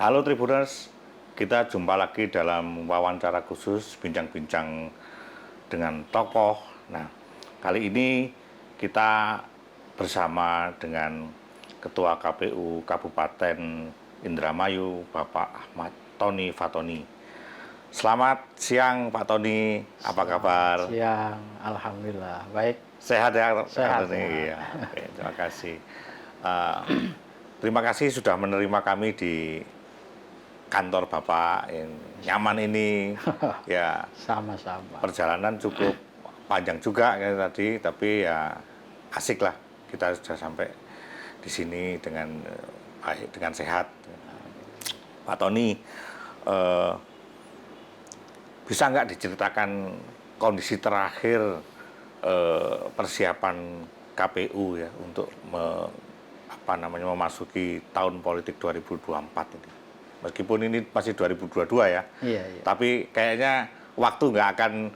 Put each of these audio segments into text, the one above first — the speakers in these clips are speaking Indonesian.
Halo Tribuners, kita jumpa lagi dalam wawancara khusus bincang-bincang dengan tokoh. Nah, kali ini kita bersama dengan Ketua KPU Kabupaten Indramayu, Bapak Ahmad Tony Fatoni. Selamat siang Pak Tony, apa kabar? Siang, alhamdulillah baik. Sehat ya Pak Sehat, Tony? sehat. Ya, oke, terima kasih. Terima kasih sudah menerima kami di kantor Bapak yang nyaman ini. Ya, Sama-sama. perjalanan cukup panjang juga ya tadi, tapi ya asik lah kita sudah sampai di sini dengan baik, dengan sehat. Pak Tony, eh, bisa nggak diceritakan kondisi terakhir persiapan KPU ya untuk memasuki tahun politik 2024 ini? Meskipun ini masih 2022 ya, Iya, iya. tapi kayaknya waktu nggak akan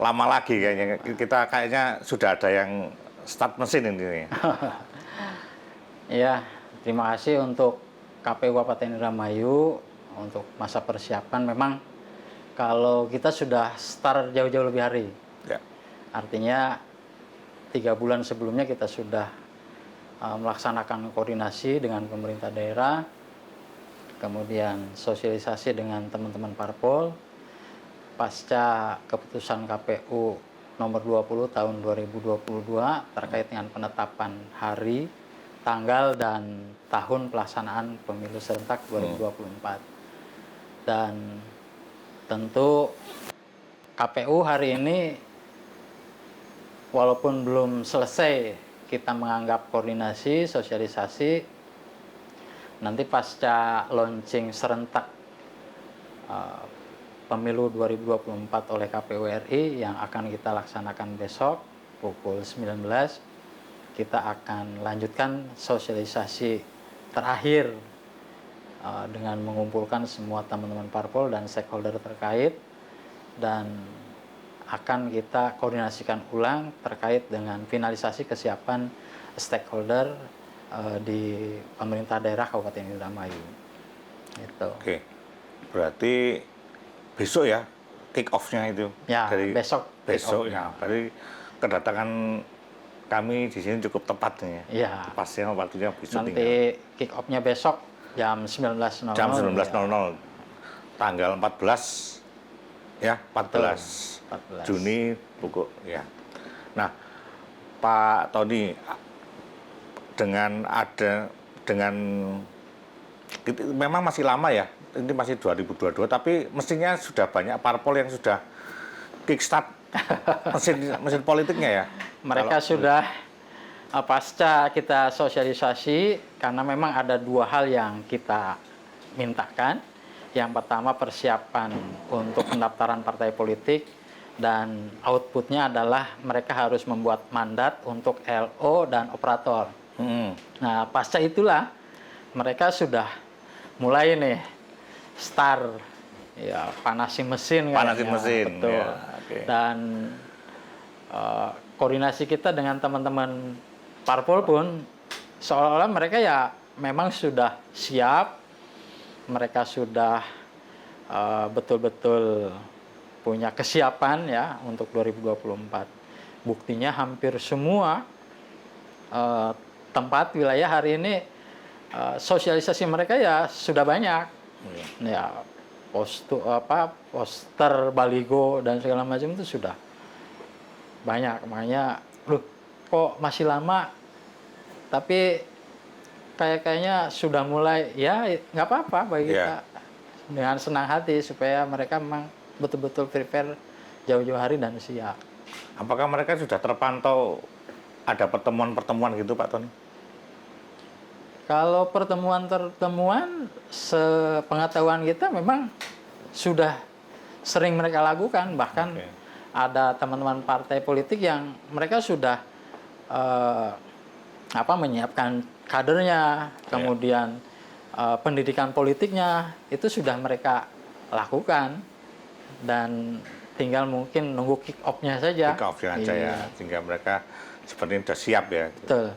lama lagi kayaknya. Kita kayaknya sudah ada yang start mesin ini. Iya, terima kasih untuk KPU Kabupaten Indramayu untuk masa persiapan. Memang kalau kita sudah start jauh-jauh lebih hari, Ya. artinya 3 bulan sebelumnya kita sudah melaksanakan koordinasi dengan pemerintah daerah, kemudian sosialisasi dengan teman-teman parpol. Pasca keputusan KPU nomor 20 tahun 2022 terkait dengan penetapan hari, tanggal, dan tahun pelaksanaan pemilu serentak 2024. Dan tentu KPU hari ini walaupun belum selesai kita menganggap koordinasi, sosialisasi, nanti pasca launching serentak pemilu 2024 oleh KPU RI yang akan kita laksanakan besok pukul 19, kita akan lanjutkan sosialisasi terakhir dengan mengumpulkan semua teman-teman parpol dan stakeholder terkait, dan akan kita koordinasikan ulang terkait dengan finalisasi kesiapan stakeholder di pemerintah daerah Kabupaten Indramayu. Gitu. Oke, berarti besok ya kick off-nya itu. Ya, dari besok besok ya. Berarti kedatangan kami di sini cukup tepat nih ya. Iya. Pasnya waktunya besok Nanti kick off-nya besok jam 19.00. jam 19.00 ya. tanggal 14 ya, 14 14. Juni pukul ya. Nah, Pak Tony, memang masih lama ya, ini masih 2022, tapi mestinya sudah banyak parpol yang sudah kickstart mesin politiknya ya. Mereka sudah pasca kita sosialisasi, karena memang ada 2 hal yang kita mintakan. Yang pertama persiapan untuk pendaftaran partai politik, dan outputnya adalah mereka harus membuat mandat untuk LO dan operator. Nah, pasca itulah mereka sudah mulai nih start ya, panasin mesin Panasin mesin, betul. ya, okay. Dan koordinasi kita dengan teman-teman parpol pun seolah-olah mereka ya memang sudah siap, mereka sudah betul-betul punya kesiapan ya untuk 2024. Buktinya hampir semua tempat wilayah hari ini sosialisasi mereka ya sudah banyak. Ya, poster, baligo dan segala macam itu sudah banyak. Makanya, kok masih lama, tapi kayaknya sudah mulai, ya nggak apa-apa bagi kita, dengan senang hati supaya mereka memang betul-betul prepare jauh-jauh hari dan siap. Apakah mereka sudah terpantau ada pertemuan-pertemuan gitu Pak Tony? Kalau pertemuan-pertemuan sepengetahuan kita memang sudah sering mereka lakukan, bahkan ada teman-teman partai politik yang mereka sudah menyiapkan kadernya, kemudian pendidikan politiknya itu sudah mereka lakukan, dan tinggal mungkin nunggu kick off-nya saja. Kick off-nya aja ya, sehingga mereka sepertinya sudah siap ya. Betul.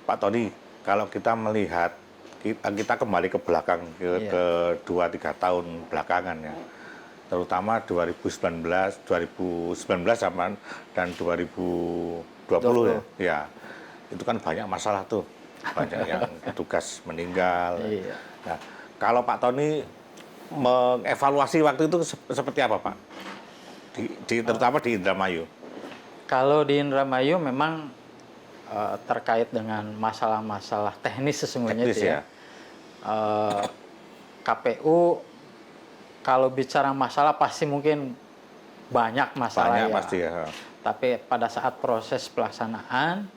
Pak Tony, kalau kita melihat kita kembali ke belakang ke 2-3 tahun belakangan ya. Terutama 2019 sama dan 2020 ya. Ya. Itu kan banyak masalah tuh. Banyak yang petugas meninggal. Iya. Nah, kalau Pak Tony mengevaluasi waktu itu seperti apa, Pak? Terutama di Indramayu. Kalau di Indramayu memang terkait dengan masalah-masalah teknis sesungguhnya Teknis, itu ya. KPU kalau bicara masalah pasti mungkin banyak masalah Banyak ya. pasti ya. Tapi pada saat proses pelaksanaan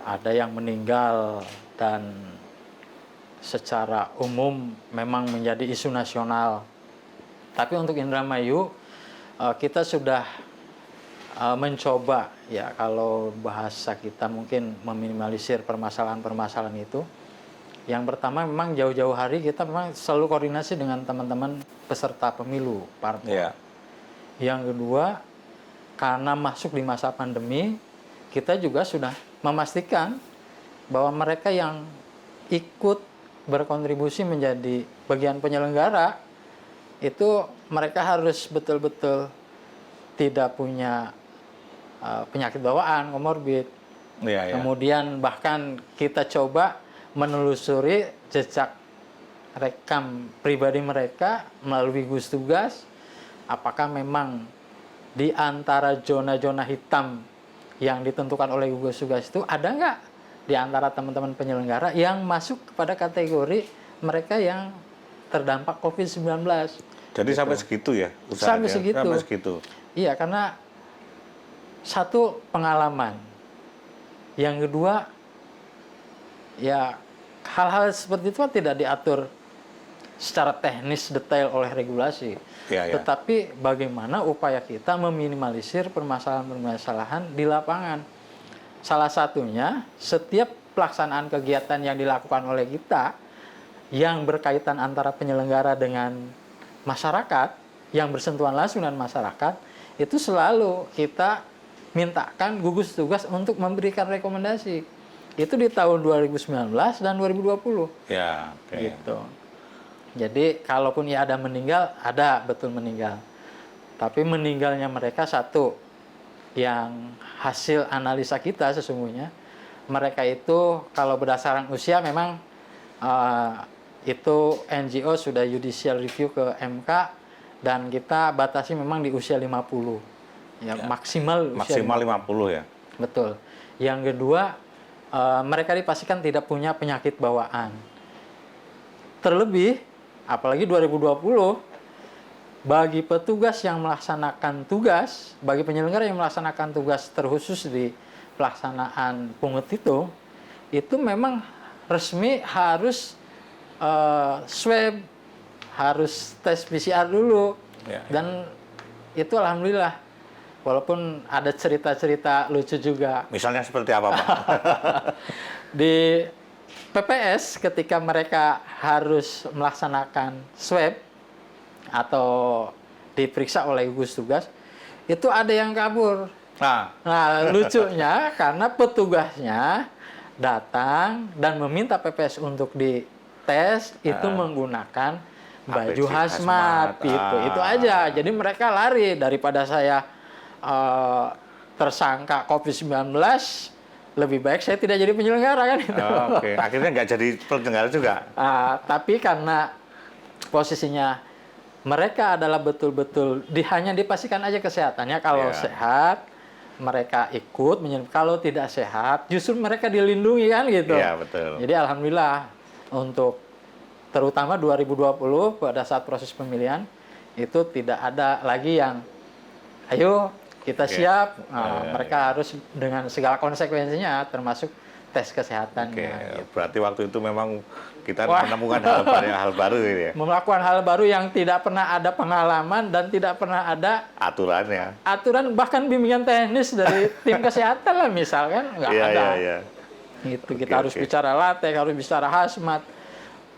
ada yang meninggal dan secara umum memang menjadi isu nasional. Tapi untuk Indramayu kita sudah mencoba ya, kalau bahasa kita mungkin meminimalisir permasalahan-permasalahan itu. Yang pertama memang jauh-jauh hari kita memang selalu koordinasi dengan teman-teman peserta pemilu parpol. Iya. Yang kedua, karena masuk di masa pandemi, kita juga sudah memastikan bahwa mereka yang ikut berkontribusi menjadi bagian penyelenggara itu mereka harus betul-betul tidak punya penyakit bawaan, komorbid. Iya, iya. Kemudian bahkan kita coba menelusuri jejak rekam pribadi mereka melalui gugus tugas, apakah memang di antara zona-zona hitam yang ditentukan oleh gugus tugas itu ada nggak di antara teman-teman penyelenggara yang masuk kepada kategori mereka yang terdampak COVID-19. Jadi gitu. sampai segitu ya usahanya? Sampai segitu. Sampai segitu. Iya, karena satu pengalaman. Yang kedua, ya hal-hal seperti itu kan tidak diatur secara teknis detail oleh regulasi. Ya, ya. Tetapi bagaimana upaya kita meminimalisir permasalahan-permasalahan di lapangan. Salah satunya, setiap pelaksanaan kegiatan yang dilakukan oleh kita yang berkaitan antara penyelenggara dengan masyarakat, yang bersentuhan langsung dengan masyarakat, itu selalu kita mintakan gugus tugas untuk memberikan rekomendasi. Itu di tahun 2019 dan 2020. Ya, oke. Gitu. Jadi kalaupun ya ada meninggal, ada betul meninggal. Tapi meninggalnya mereka satu, yang hasil analisa kita sesungguhnya, mereka itu kalau berdasarkan usia memang itu NGO sudah judicial review ke MK dan kita batasi memang di usia 50. Ya, maksimal usia Maksimal 50 ya. Betul. Yang kedua, mereka dipastikan tidak punya penyakit bawaan. Terlebih, apalagi 2020, bagi petugas yang melaksanakan tugas, bagi penyelenggara yang melaksanakan tugas terkhusus di pelaksanaan pungut hitung, itu memang resmi harus swab, harus tes PCR dulu. Ya, Dan itu alhamdulillah. Walaupun ada cerita-cerita lucu juga. Misalnya seperti apa, Pak? Di PPS ketika mereka harus melaksanakan swab atau diperiksa oleh gugus tugas, itu ada yang kabur. Nah, lucunya karena petugasnya datang dan meminta PPS untuk dites itu menggunakan baju hazmat gitu. Itu aja. Jadi mereka lari daripada saya tersangka COVID-19, lebih baik saya tidak jadi penyelenggara kan itu. Oke, akhirnya nggak jadi penyelenggara juga. Tapi karena posisinya mereka adalah betul-betul hanya dipastikan aja kesehatannya. Kalau sehat mereka ikut, kalau tidak sehat justru mereka dilindungi kan gitu. Iya, betul. Jadi alhamdulillah untuk terutama 2020 pada saat proses pemilihan itu tidak ada lagi yang ayo kita siap, mereka harus dengan segala konsekuensinya, termasuk tes kesehatannya. Gitu. Berarti waktu itu memang kita menemukan hal baru gitu ya? Melakukan hal baru yang tidak pernah ada pengalaman dan tidak pernah ada aturannya. Aturan bahkan bimbingan teknis dari tim kesehatan lah misalkan, nggak ada. Iya. Gitu, kita harus bicara latek, harus bicara hazmat,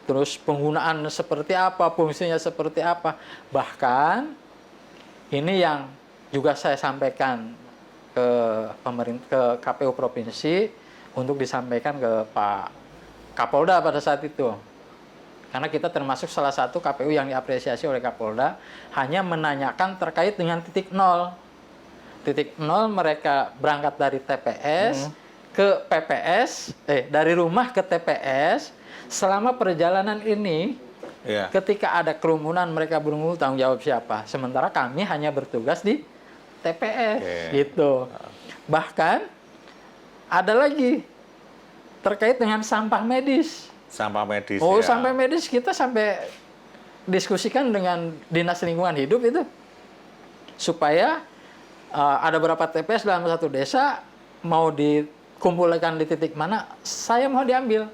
terus penggunaan seperti apa, fungsinya seperti apa. Bahkan ini yang juga saya sampaikan ke pemerintah, ke KPU provinsi untuk disampaikan ke Pak Kapolda pada saat itu. Karena kita termasuk salah satu KPU yang diapresiasi oleh Kapolda, hanya menanyakan terkait dengan titik nol. Titik nol mereka berangkat dari TPS ke PPS, dari rumah ke TPS. Selama perjalanan ini, Iya. ketika ada kerumunan mereka bertanggung tanggung jawab siapa. Sementara kami hanya bertugas di TPS, gitu. Bahkan ada lagi terkait dengan sampah medis. Sampah medis. Oh, ya. sampah medis kita sampai diskusikan dengan Dinas Lingkungan Hidup itu supaya ada beberapa TPS dalam satu desa mau dikumpulkan di titik mana, saya mau diambil,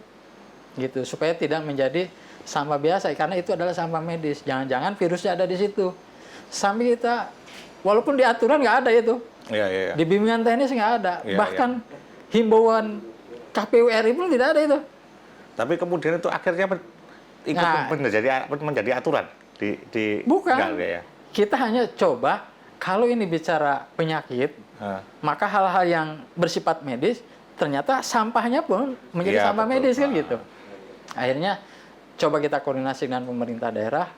gitu, supaya tidak menjadi sampah biasa karena itu adalah sampah medis. Jangan-jangan virusnya ada di situ. Sampai kita, walaupun di aturan nggak ada itu, Iya. di bimbingan teknis nggak ada, Iya, bahkan himbauan KPU RI pun tidak ada itu. Tapi kemudian itu akhirnya ikut menjadi aturan di Bukan. enggak, ya. Kita hanya coba kalau ini bicara penyakit, maka hal-hal yang bersifat medis ternyata sampahnya pun menjadi sampah betul. medis kan gitu. Akhirnya coba kita koordinasi dengan pemerintah daerah,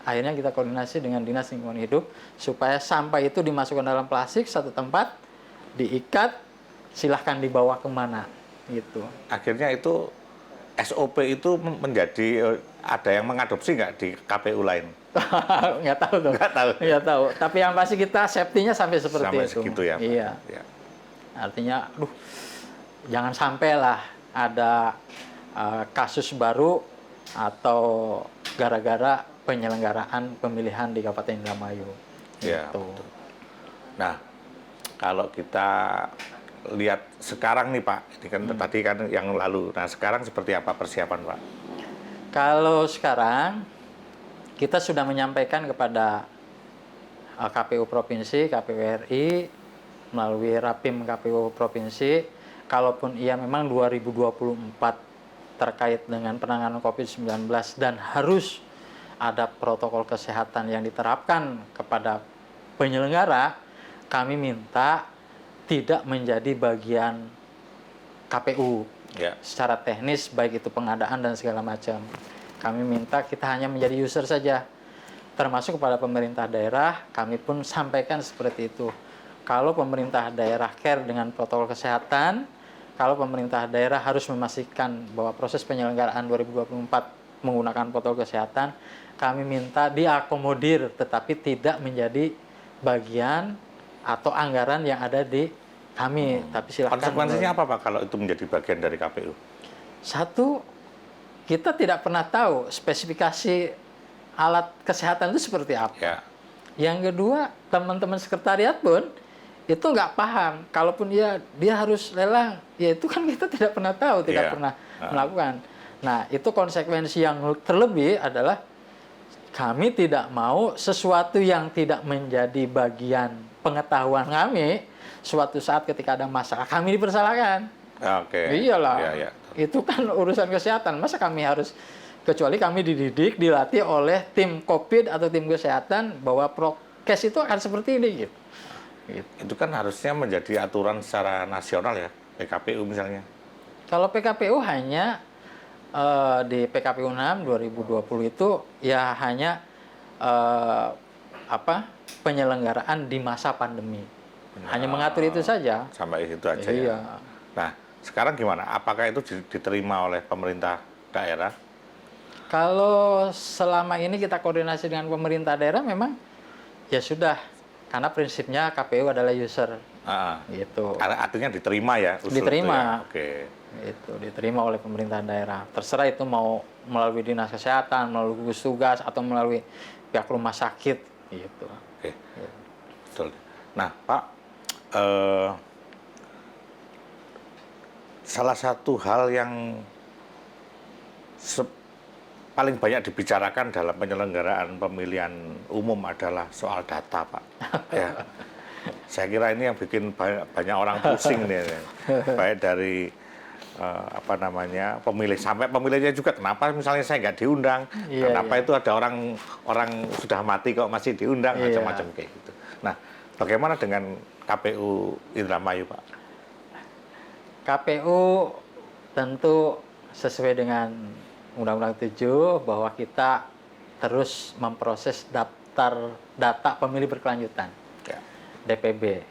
akhirnya kita koordinasi dengan Dinas Lingkungan Hidup supaya sampah itu dimasukkan dalam plastik satu tempat, diikat, silahkan dibawa kemana gitu. Akhirnya itu SOP itu menjadi ada yang mengadopsi nggak di KPU lain? Nggak tahu tuh. Nggak tahu. Tapi yang pasti kita safety-nya sampai seperti Sampai itu. segitu ya. Iya. Ya. Artinya, jangan sampailah ada kasus baru atau gara-gara penyelenggaraan pemilihan di Kabupaten Indramayu. Ya, Gitu. betul. Nah, kalau kita lihat sekarang nih Pak, ini kan tadi kan yang lalu. Nah, sekarang seperti apa persiapan Pak? Kalau sekarang kita sudah menyampaikan kepada KPU Provinsi, KPU RI, melalui Rapim KPU Provinsi, kalaupun ia memang 2024 terkait dengan penanganan COVID-19 dan harus ada protokol kesehatan yang diterapkan kepada penyelenggara, kami minta tidak menjadi bagian KPU secara teknis, baik itu pengadaan dan segala macam. Kami minta kita hanya menjadi user saja. Termasuk kepada pemerintah daerah, kami pun sampaikan seperti itu. Kalau pemerintah daerah care dengan protokol kesehatan, kalau pemerintah daerah harus memastikan bahwa proses penyelenggaraan 2024 menggunakan protokol kesehatan, kami minta diakomodir tetapi tidak menjadi bagian atau anggaran yang ada di kami. Tapi silakan. Konsekuensinya apa Pak kalau itu menjadi bagian dari KPU? Satu, kita tidak pernah tahu spesifikasi alat kesehatan itu seperti apa. Ya. Yang kedua, teman-teman sekretariat pun itu nggak paham. Kalaupun dia harus lelang, ya itu kan kita tidak pernah tahu, tidak pernah melakukan. Nah, itu konsekuensi yang terlebih adalah kami tidak mau sesuatu yang tidak menjadi bagian pengetahuan kami, suatu saat ketika ada masalah kami dipersalahkan. Oke. Iyalah. Ya. Itu kan urusan kesehatan. Masa kami harus, kecuali kami dididik, dilatih oleh tim COVID atau tim kesehatan bahwa prokes itu akan seperti ini gitu. Itu kan harusnya menjadi aturan secara nasional ya, PKPU misalnya. Kalau PKPU hanya di PKPU 6 2020 itu ya hanya penyelenggaraan di masa pandemi. Hanya mengatur itu saja. Sampai itu aja Iya. ya. Nah, sekarang gimana? Apakah itu diterima oleh pemerintah daerah? Kalau selama ini kita koordinasi dengan pemerintah daerah memang ya sudah, karena prinsipnya KPU adalah user. Gitu. Artinya diterima ya? Diterima. Itu ya? Oke. Itu diterima oleh pemerintah daerah. Terserah itu mau melalui dinas kesehatan, melalui gugus tugas atau melalui pihak rumah sakit gitu. Oke. Betul. Nah, Pak, salah satu hal yang paling banyak dibicarakan dalam penyelenggaraan pemilihan umum adalah soal data, Pak. Ya. Saya kira ini yang bikin banyak orang pusing nih, baik dari pemilih sampai pemilihnya juga. Kenapa misalnya saya nggak diundang? Kenapa itu ada orang sudah mati kok masih diundang, macam-macam kayak gitu. Nah, bagaimana dengan KPU Indramayu, Pak? KPU tentu sesuai dengan Undang-Undang 7 bahwa kita terus memproses daftar data pemilih berkelanjutan, Ya. DPB,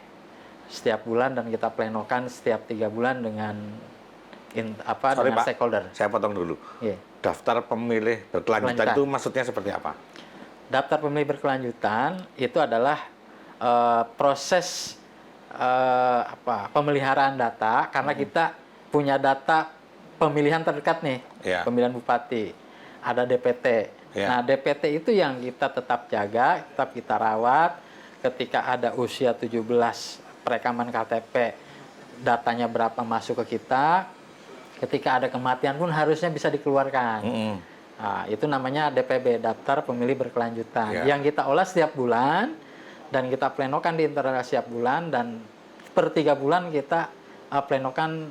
setiap bulan, dan kita plenokan setiap 3 bulan dengan Sorry, dengan Pak, stakeholder. saya potong dulu. Iya. Daftar pemilih berkelanjutan Berkelanjutan. itu maksudnya seperti apa? Daftar pemilih berkelanjutan itu adalah proses pemeliharaan data, karena kita punya data pemilihan terdekat nih, Ya. pemilihan bupati, ada DPT. Ya. Nah, DPT itu yang kita tetap jaga, tetap kita rawat. Ketika ada usia 17, perekaman KTP, datanya berapa masuk ke kita. Ketika ada kematian pun harusnya bisa dikeluarkan. Nah, itu namanya DPB, Daftar Pemilih Berkelanjutan. Ya. Yang kita olah setiap bulan, dan kita plenokan di internal setiap bulan, dan per 3 bulan kita plenokan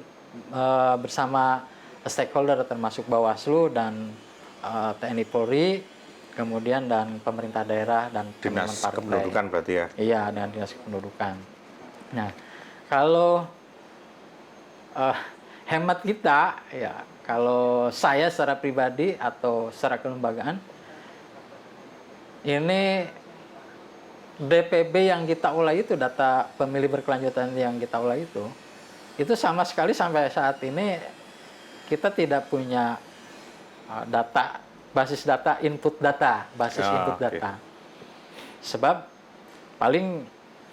bersama stakeholder termasuk Bawaslu dan TNI Polri, kemudian dan pemerintah daerah dan teman-teman Dinas partai. Kependudukan berarti ya? Iya, dengan Dinas Kependudukan. Nah, kalau hemat kita, ya kalau saya secara pribadi atau secara kelembagaan, ini DPB yang kita olah itu, data pemilih berkelanjutan yang kita olah itu sama sekali sampai saat ini kita tidak punya data, basis data, input data, input data. Sebab paling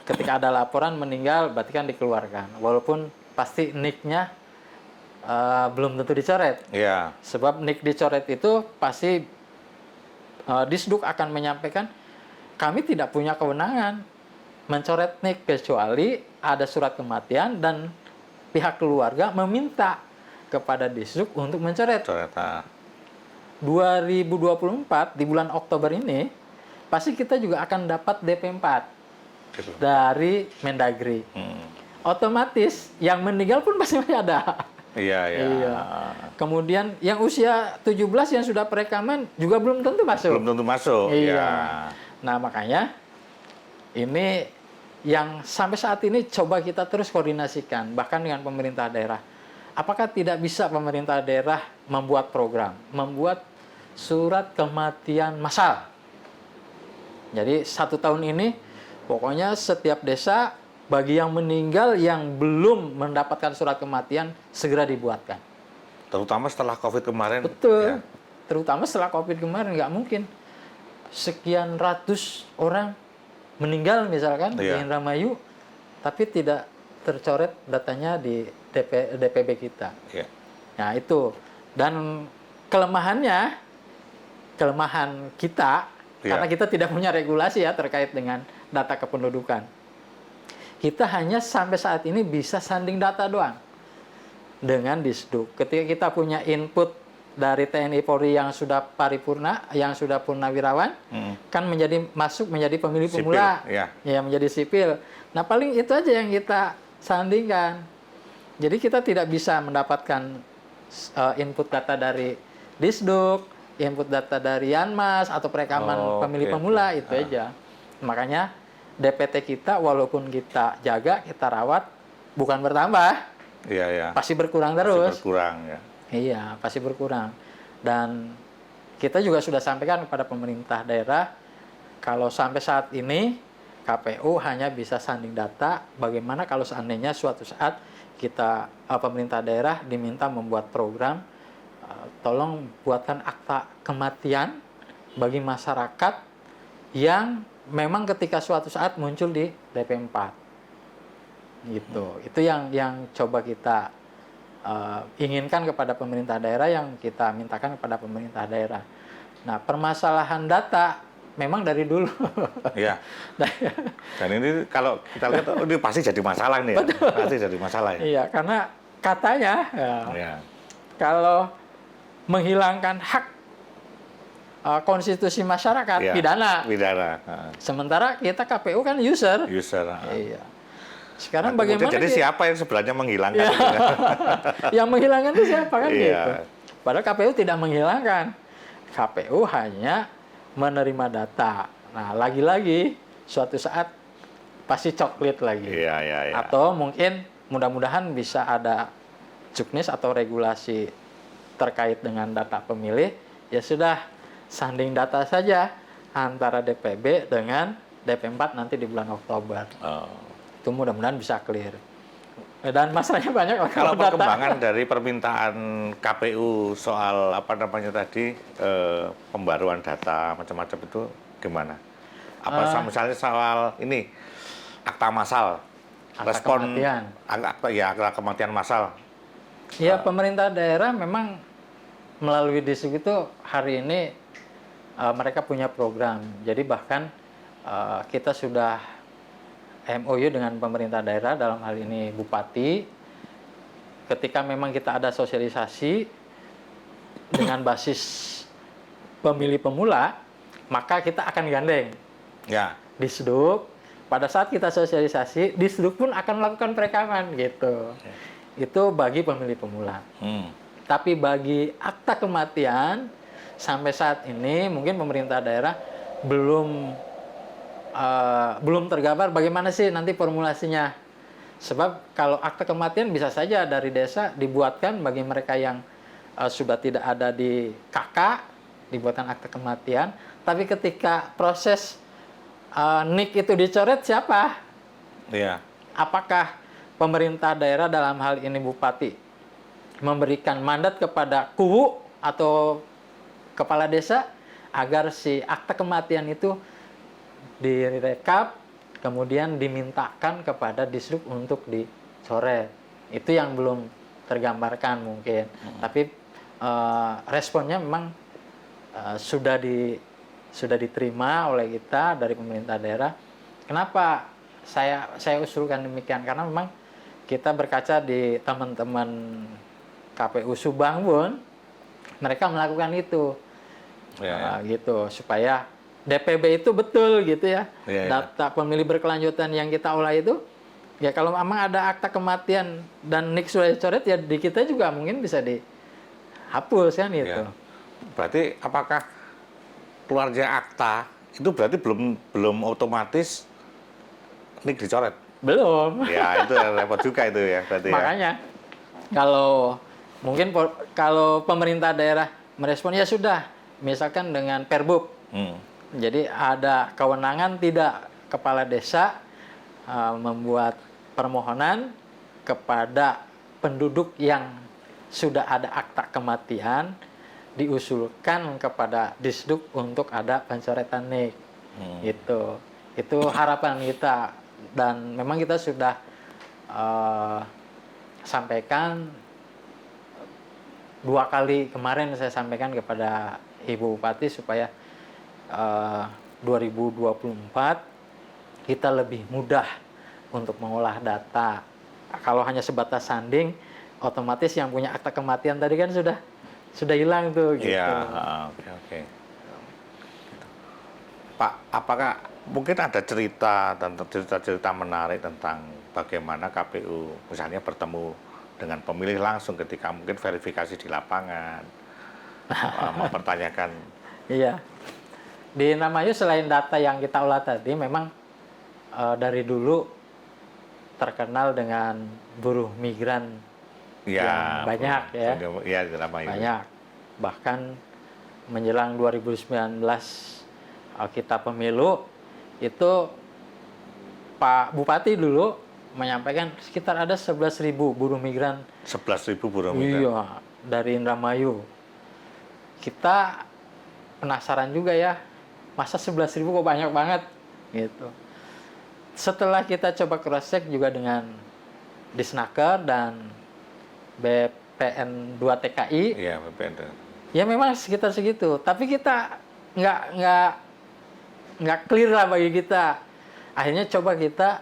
ketika ada laporan meninggal berarti kan dikeluarkan, walaupun pasti NIK-nya belum tentu dicoret. Iya. Sebab NIK dicoret itu pasti Disduk akan menyampaikan, kami tidak punya kewenangan mencoret NIK kecuali ada surat kematian dan pihak keluarga meminta kepada Disduk untuk mencoret. 2024 di bulan Oktober ini pasti kita juga akan dapat DP4 dari Mendagri. Otomatis yang meninggal pun pasti masih ada. Iya. Kemudian yang usia 17 yang sudah perekaman juga belum tentu masuk. Belum tentu masuk. Iya. Ya. Nah, makanya ini yang sampai saat ini coba kita terus koordinasikan, bahkan dengan pemerintah daerah. Apakah tidak bisa pemerintah daerah membuat program, membuat surat kematian massal? Jadi 1 tahun ini pokoknya setiap desa bagi yang meninggal yang belum mendapatkan surat kematian segera dibuatkan. Terutama setelah COVID kemarin. Betul. Ya. Terutama setelah COVID kemarin, nggak mungkin sekian ratus orang meninggal misalkan di Indramayu, tapi tidak tercoret datanya di DPB kita. Ya. Nah itu, dan kelemahan kita, karena kita tidak punya regulasi ya terkait dengan data kependudukan. Kita hanya sampai saat ini bisa sanding data doang dengan Disduk. Ketika kita punya input dari TNI Polri yang sudah paripurna, yang sudah purnawirawan, kan masuk menjadi pemilih pemula, ya menjadi sipil. Nah paling itu aja yang kita sandingkan. Jadi kita tidak bisa mendapatkan input data dari Disduk, input data dari Yanmas atau perekaman pemilih pemula, itu aja. Makanya DPT kita walaupun kita jaga, kita rawat, bukan bertambah. Iya. Pasti berkurang terus. Pasti berkurang ya. Iya, pasti berkurang. Dan kita juga sudah sampaikan kepada pemerintah daerah, kalau sampai saat ini KPU hanya bisa sanding data, bagaimana kalau seandainya suatu saat kita, pemerintah daerah diminta membuat program, tolong buatkan akta kematian bagi masyarakat yang memang ketika suatu saat muncul di DP4. Gitu. Itu yang coba kita inginkan kepada pemerintah daerah, yang kita mintakan kepada pemerintah daerah. Nah, permasalahan data memang dari dulu. Iya. Dan ini kalau kita lihat, ini pasti jadi masalah nih. Ya? Pasti jadi masalah ya. Iya, karena katanya kalau menghilangkan hak konstitusi masyarakat, pidana. Sementara kita KPU kan user. Iya. Sekarang nah, bagaimana? Jadi siapa yang sebenarnya menghilangkan? Yang menghilangkan itu siapa kan gitu? Padahal KPU tidak menghilangkan. KPU hanya menerima data. Nah, lagi-lagi suatu saat pasti coklit lagi. Iya. Atau mungkin mudah-mudahan bisa ada juknis atau regulasi terkait dengan data pemilih, ya sudah sanding data saja antara DPB dengan DP4 nanti di bulan Oktober. Itu mudah-mudahan bisa clear. Dan masalahnya banyak lah Kalau data. perkembangan dari permintaan KPU soal apa namanya tadi pembaruan data macam-macam itu gimana? Apa misalnya soal ini akta massal, Akta respon kematian. akta kematian massal. Ya, pemerintah daerah memang melalui Disub itu hari ini mereka punya program. Jadi bahkan kita sudah MOU dengan pemerintah daerah, dalam hal ini Bupati. Ketika memang kita ada sosialisasi dengan basis pemilih pemula, maka kita akan gandeng Ya. Disduk. Pada saat kita sosialisasi, Disduk pun akan melakukan perekaman gitu. Itu bagi pemilih pemula. Tapi bagi akta kematian sampai saat ini mungkin pemerintah daerah belum tergambar bagaimana sih nanti formulasinya. Sebab kalau akta kematian bisa saja dari desa dibuatkan bagi mereka yang sudah tidak ada di KK, dibuatkan akta kematian. Tapi ketika proses NIK itu dicoret siapa? Iya. Apakah pemerintah daerah dalam hal ini Bupati memberikan mandat kepada KUWU atau kepala desa agar si akta kematian itu direkap, kemudian dimintakan kepada Disduk untuk dicoret. Itu yang belum tergambarkan mungkin. Tapi responnya memang sudah diterima oleh kita dari pemerintah daerah. Kenapa saya usulkan demikian? Karena memang kita berkaca di teman-teman KPU Subang pun mereka melakukan itu, gitu supaya DPB itu betul gitu ya. Data pemilih berkelanjutan yang kita olah itu, ya kalau memang ada akta kematian dan NIK sudah dicoret, ya di kita juga mungkin bisa dihapus kan gitu. Berarti apakah keluarnya akta itu berarti belum otomatis NIK dicoret? Belum. Ya itu repot juga itu ya berarti. Makanya kalau mungkin kalau pemerintah daerah merespon ya sudah, misalkan dengan Perbub. Jadi ada kewenangan tidak kepala desa membuat permohonan kepada penduduk yang sudah ada akta kematian, diusulkan kepada Disduk untuk ada pencoretan NIK. Itu harapan kita, dan memang kita sudah sampaikan 2 kali kemarin, saya sampaikan kepada Ibu Bupati supaya 2024 kita lebih mudah untuk mengolah data. Kalau hanya sebatas sanding, otomatis yang punya akta kematian tadi kan sudah hilang tuh gitu. Iya, oke. Pak, apakah mungkin ada cerita menarik tentang bagaimana KPU misalnya bertemu dengan pemilih langsung ketika mungkin verifikasi di lapangan, mempertanyakan. Iya. Di Indramayu selain data yang kita olah tadi, memang dari dulu terkenal dengan buruh migran yang banyak ya. Iya, di Indramayu. Banyak. Bahkan menjelang 2019 kita pemilu, itu Pak Bupati dulu menyampaikan sekitar ada 11.000 buruh migran. 11.000 buruh migran. Iya, dari Indramayu. Kita penasaran juga ya, masa 11.000 kok banyak banget gitu. Setelah kita coba cross check juga dengan Disnaker dan BPN 2 TKI. Iya, BPN. Ya memang sekitar segitu, tapi kita nggak clear lah bagi kita. Akhirnya coba kita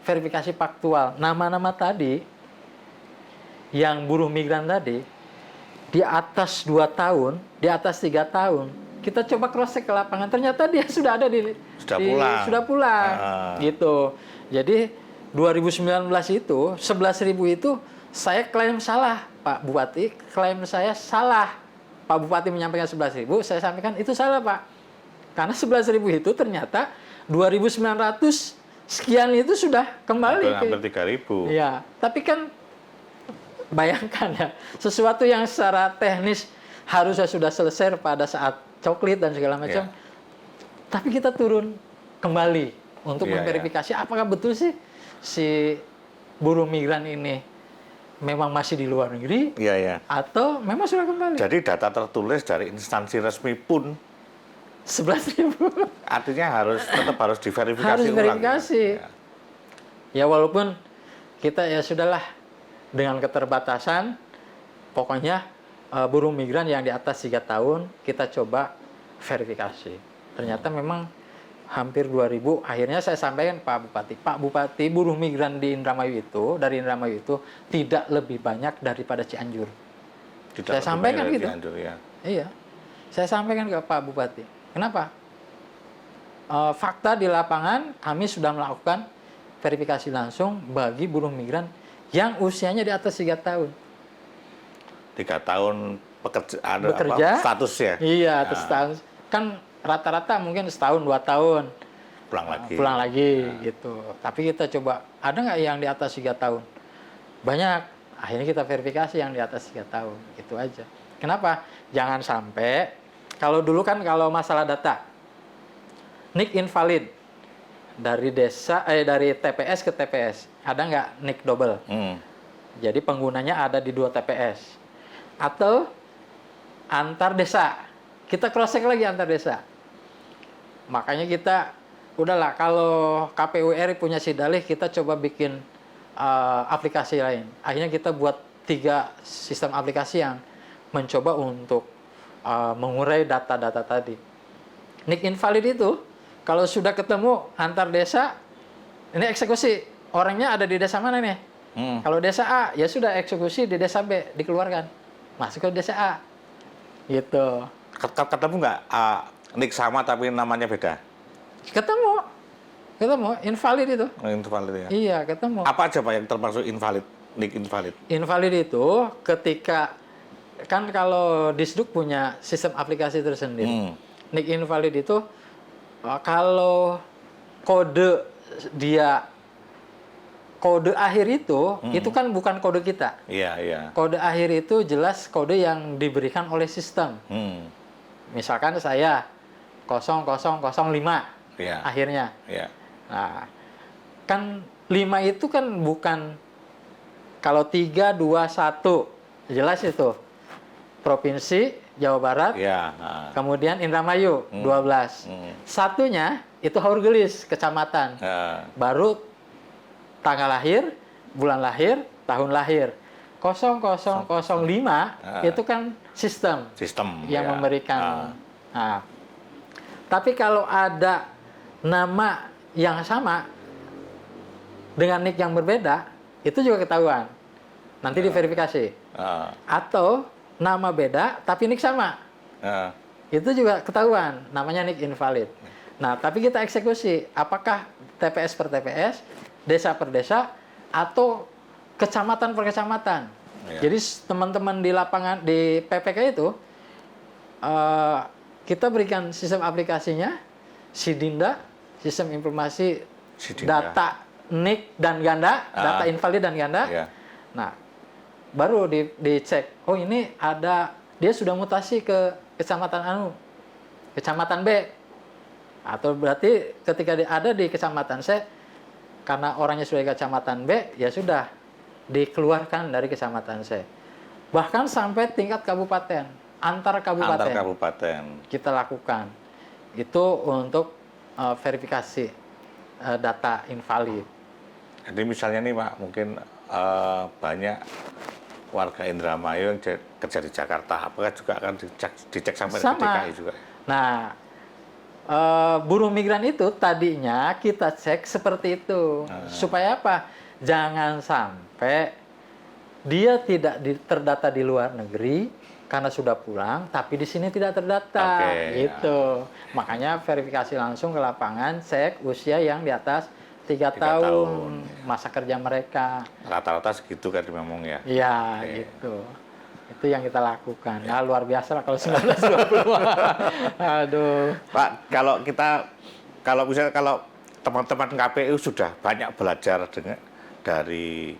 verifikasi faktual. Nama-nama tadi yang buruh migran tadi di atas 2 tahun, di atas 3 tahun, kita coba cross check ke lapangan, ternyata dia sudah ada sudah pulang. Gitu. Jadi 2019 itu 11.000 itu saya klaim salah, Pak Bupati klaim saya salah. Pak Bupati menyampaikan 11.000, saya sampaikan itu salah, Pak. Karena 11.000 itu ternyata 2.900 sekian itu sudah kembali hampir 3.000. Iya, tapi kan bayangkan ya, sesuatu yang secara teknis harusnya sudah selesai pada saat coklit dan segala macam, tapi kita turun kembali untuk memverifikasi apakah betul sih si buruh migran ini memang masih di luar negeri, atau memang sudah kembali. Jadi data tertulis dari instansi resmi pun 11.000. Artinya tetap harus diverifikasi harus ulang. Verifikasi. Ya walaupun kita ya sudahlah dengan keterbatasan, pokoknya buruh migran yang di atas 3 tahun kita coba verifikasi. Ternyata memang hampir 2.000. Akhirnya saya sampaikan Pak Bupati, buruh migran di Indramayu itu, dari Indramayu itu tidak lebih banyak daripada Cianjur. Saya sampaikan gitu. Cianjur, ya. Iya, saya sampaikan ke Pak Bupati. Kenapa? Fakta di lapangan kami sudah melakukan verifikasi langsung bagi buruh migran yang usianya di atas 3 tahun. 3 tahun bekerja status ya? Iya, atas tahun. Kan rata-rata mungkin setahun 2 tahun pulang lagi gitu. Tapi kita coba, ada nggak yang di atas 3 tahun? Banyak. Akhirnya kita verifikasi yang di atas 3 tahun, gitu aja. Kenapa? Jangan sampai, kalau dulu kan kalau masalah data, NIK invalid dari dari TPS ke TPS, ada nggak NIK double? Jadi penggunanya ada di 2 TPS. Atau antar desa, kita cross check lagi antar desa. Makanya kita, udahlah kalau KPU RI punya SIDALIH, kita coba bikin aplikasi lain. Akhirnya kita buat 3 sistem aplikasi yang mencoba untuk mengurai data-data tadi. NIK invalid itu, kalau sudah ketemu antar desa, ini eksekusi. Orangnya ada di desa mana nih? Kalau desa A, ya sudah eksekusi di desa B, dikeluarkan. Masuk ke desa A. Gitu. Ketemu nggak NIK sama tapi namanya beda? Ketemu, invalid itu. Invalid ya? Iya, ketemu. Apa aja Pak yang termasuk invalid, NIK invalid? Invalid itu ketika, kan kalau Disduk punya sistem aplikasi tersendiri. NIK invalid itu, kalau kode akhir itu kan bukan kode kita. Iya. Kode akhir itu jelas kode yang diberikan oleh sistem. Misalkan saya 0005 akhirnya. Nah, kan 5 itu kan bukan, kalau 3, 2, 1 jelas itu provinsi Jawa Barat, kemudian Indramayu 12. Satunya itu Haurgelis, kecamatan. Baru tanggal lahir, bulan lahir, tahun lahir. 0005 itu kan sistem yang memberikan. Nah, tapi kalau ada nama yang sama dengan NIK yang berbeda, itu juga ketahuan. Nanti diverifikasi. Atau nama beda tapi NIK sama. Itu juga ketahuan, namanya NIK invalid. Nah, tapi kita eksekusi apakah TPS per TPS, desa per desa, atau kecamatan per kecamatan. Jadi teman-teman di lapangan di PPK itu kita berikan sistem aplikasinya, SIDINDA, sistem informasi data NIK dan ganda, data invalid dan ganda. Nah, baru dicek, oh ini dia sudah mutasi ke kecamatan kecamatan B. Atau berarti ketika ada di kecamatan C, karena orangnya sudah di kecamatan B, ya sudah dikeluarkan dari kecamatan C. Bahkan sampai tingkat kabupaten, antar kabupaten kita lakukan. Itu untuk verifikasi data invalid. Jadi misalnya nih Pak, mungkin banyak warga Indramayu yang kerja di Jakarta, apakah juga akan dicek sampai ke DKI juga? Nah, buruh migran itu tadinya kita cek seperti itu. Supaya apa? Jangan sampai dia tidak terdata di luar negeri karena sudah pulang, tapi di sini tidak terdata. Gitu. Makanya verifikasi langsung ke lapangan, cek usia yang di atas 3 tahun masa kerja mereka. Rata-rata segitu kan memang ya? Iya, gitu. Itu yang kita lakukan. Nah, luar biasa lah kalau 1920. Aduh. Pak, kalau misalnya teman-teman KPU sudah banyak belajar dari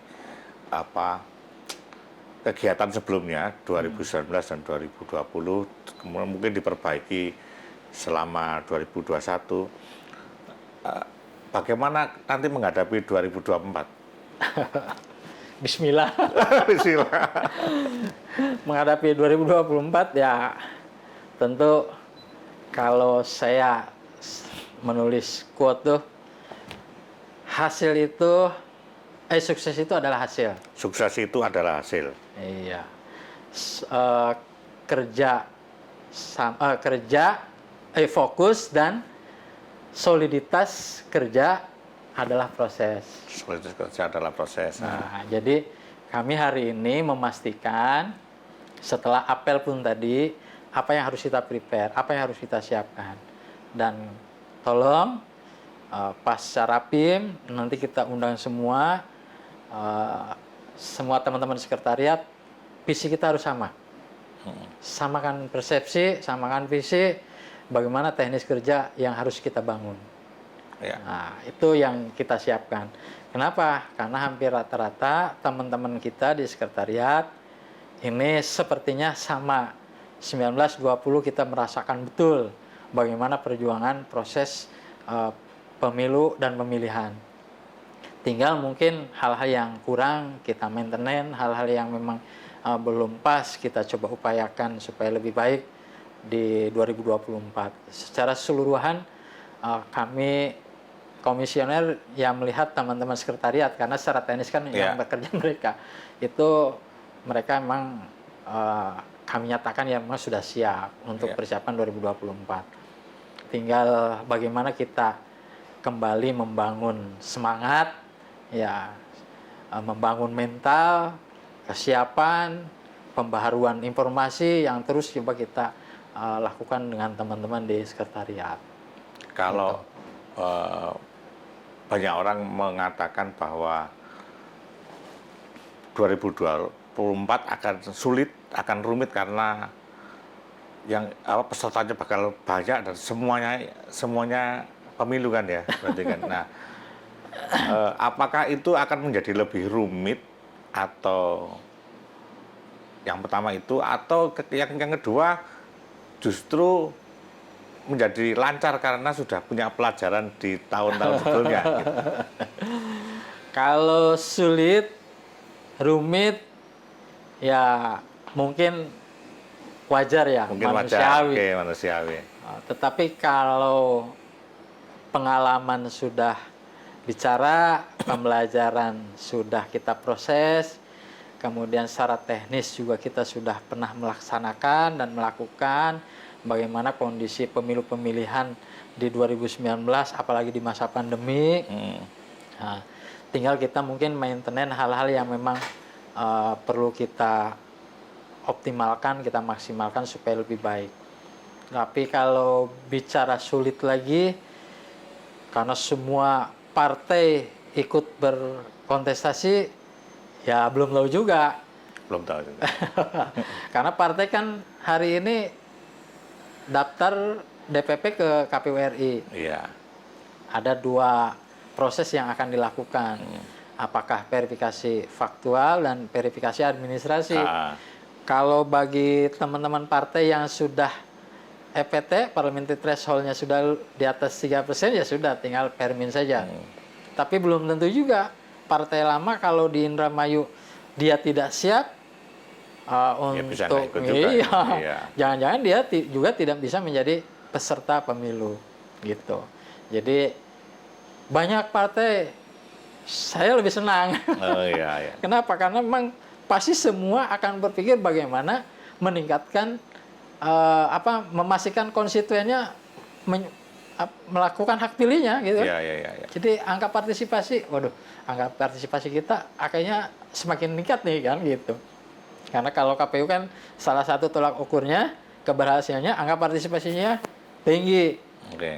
kegiatan sebelumnya 2019 dan 2020 kemudian mungkin diperbaiki selama 2021. Bagaimana nanti menghadapi 2024? Bismillah. Bismillah. Menghadapi 2024 ya tentu kalau saya menulis quote tuh hasil itu sukses itu adalah hasil. Sukses itu adalah hasil. Iya. Kerja fokus dan soliditas kerja adalah proses. Soliditas kerja adalah proses. Nah, jadi kami hari ini memastikan setelah apel pun tadi apa yang harus kita prepare, apa yang harus kita siapkan. Dan tolong pasca Rapim nanti kita undang semua teman-teman sekretariat, visi kita harus sama. Samakan persepsi, samakan visi, bagaimana teknis kerja yang harus kita bangun. Ya. Nah, itu yang kita siapkan. Kenapa? Karena hampir rata-rata teman-teman kita di sekretariat ini sepertinya sama. 19-20 kita merasakan betul bagaimana perjuangan proses pemilu dan pemilihan. Tinggal mungkin hal-hal yang kurang kita maintenance, hal-hal yang memang belum pas kita coba upayakan supaya lebih baik di 2024. Secara keseluruhan kami komisioner yang melihat teman-teman sekretariat karena secara teknis kan yang bekerja mereka itu mereka memang kami nyatakan ya memang sudah siap untuk persiapan 2024. Tinggal bagaimana kita kembali membangun semangat, ya, membangun mental, kesiapan, pembaharuan informasi yang terus coba kita lakukan dengan teman-teman di sekretariat. Kalau banyak orang mengatakan bahwa 2024 akan sulit, akan rumit karena yang pesertanya bakal banyak dan semuanya pemilu kan ya, berarti kan. Nah, apakah itu akan menjadi lebih rumit atau yang pertama itu atau yang kedua justru menjadi lancar karena sudah punya pelajaran di tahun-tahun sebelumnya? Gitu. Kalau sulit, rumit, ya mungkin wajar ya, mungkin manusiawi. Wajar, manusiawi. Tetapi kalau pengalaman sudah bicara, pembelajaran sudah kita proses, kemudian secara teknis juga kita sudah pernah melaksanakan dan melakukan bagaimana kondisi pemilu pemilihan di 2019, apalagi di masa pandemi. Nah, tinggal kita mungkin maintenance hal-hal yang memang perlu kita optimalkan, kita maksimalkan supaya lebih baik. Tapi kalau bicara sulit lagi, karena semua partai ikut berkontestasi, ya belum tahu juga. Belum tahu juga. Karena partai kan hari ini daftar DPP ke KPU RI. Iya. Ada 2 proses yang akan dilakukan. Apakah verifikasi faktual dan verifikasi administrasi. Kalau bagi teman-teman partai yang sudah EPT, parliamentary threshold-nya sudah di atas 3%, ya sudah, tinggal permin saja. Tapi belum tentu juga. Partai lama kalau di Indramayu dia tidak siap untuk jangan-jangan dia juga tidak bisa menjadi peserta pemilu gitu. Jadi banyak partai saya lebih senang. Kenapa? Karena memang pasti semua akan berpikir bagaimana meningkatkan memastikan konstituennya melakukan hak pilihnya gitu. Jadi angka partisipasi, angka partisipasi kita akhirnya semakin meningkat nih kan gitu. Karena kalau KPU kan salah satu tolak ukurnya keberhasilannya angka partisipasinya tinggi.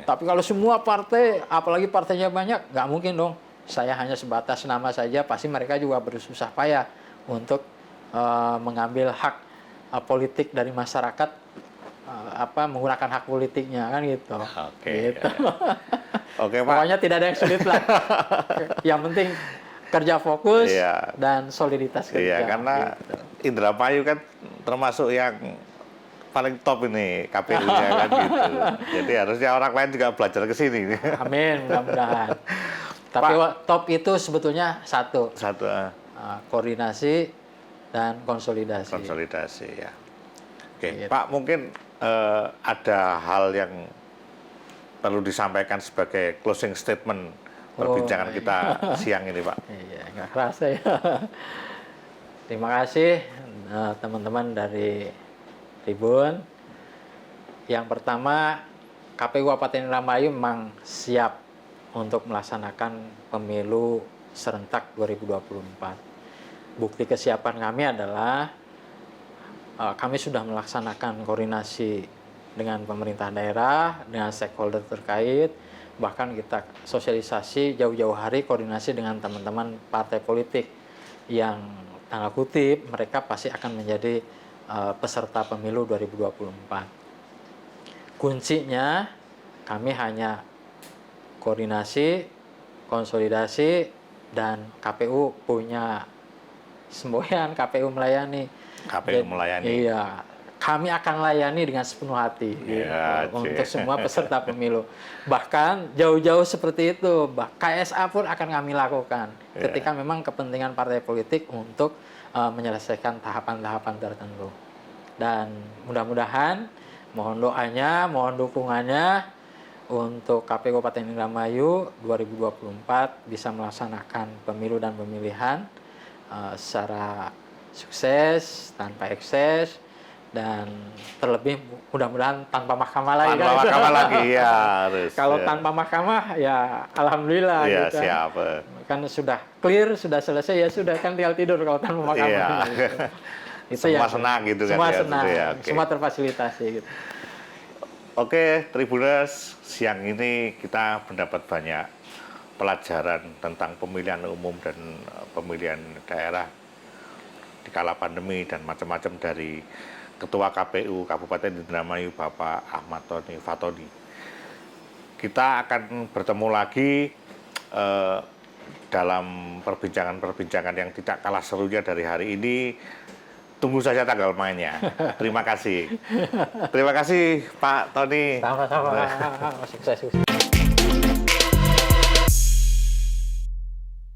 Tapi kalau semua partai, apalagi partainya banyak, nggak mungkin dong. Saya hanya sebatas nama saja, pasti mereka juga bersusah payah untuk mengambil hak politik dari masyarakat, menggunakan hak politiknya kan gitu. Gitu. Oke, Pak. Pokoknya tidak ada yang sulit lah. Yang penting kerja fokus dan soliditas kerja. Iya, karena gitu. Indramayu kan termasuk yang paling top ini KPU-nya kan gitu. Jadi harusnya orang lain juga belajar ke sini. Amin, mudah-mudahan. Tapi top itu sebetulnya satu, Satu koordinasi dan konsolidasi. konsolidasi ya. Oke, Gitu. Pak, mungkin ada hal yang perlu disampaikan sebagai closing statement perbincangan kita siang ini, Pak. Iya, nggak kerasa ya. Terima kasih teman-teman dari Tribun. Yang pertama, KPU Kabupaten Indramayu memang siap untuk melaksanakan pemilu serentak 2024. Bukti kesiapan kami adalah kami sudah melaksanakan koordinasi dengan pemerintah daerah, dengan stakeholder terkait, bahkan kita sosialisasi jauh-jauh hari koordinasi dengan teman-teman partai politik yang tanda kutip mereka pasti akan menjadi peserta pemilu 2024. Kuncinya kami hanya koordinasi, konsolidasi, dan KPU punya semboyan, KPU melayani. KPU melayani. Iya, kami akan layani dengan sepenuh hati Ya, gitu, untuk semua peserta pemilu. Bahkan jauh-jauh seperti itu, KSA pun akan kami lakukan ketika memang kepentingan partai politik untuk menyelesaikan tahapan-tahapan tertentu. Dan mudah-mudahan mohon doanya, mohon dukungannya untuk KPU Kabupaten Indramayu 2024 bisa melaksanakan pemilu dan pemilihan secara sukses, tanpa ekses, dan terlebih mudah-mudahan tanpa mahkamah lagi. Tanpa mahkamah lagi, ya harus. Kalau tanpa mahkamah, ya alhamdulillah. Ya, gitu. siap. Kan sudah clear, sudah selesai, ya sudah kan tinggal tidur kalau tanpa mahkamah. Iya. Gitu. Itu Semua ya, senang gitu kan. semua ya, senang, gitu ya, oke. semua terfasilitasi gitu. Oke, Tribuners, siang ini kita mendapat banyak pelajaran tentang pemilihan umum dan pemilihan daerah di kala pandemi dan macam-macam dari Ketua KPU Kabupaten Indramayu Bapak Ahmad Tony Fatoni. Kita akan bertemu lagi dalam perbincangan-perbincangan yang tidak kalah serunya dari hari ini. Tunggu saja tanggal mainnya. Terima kasih. Terima kasih Pak Tony. Sama-sama. Sukses.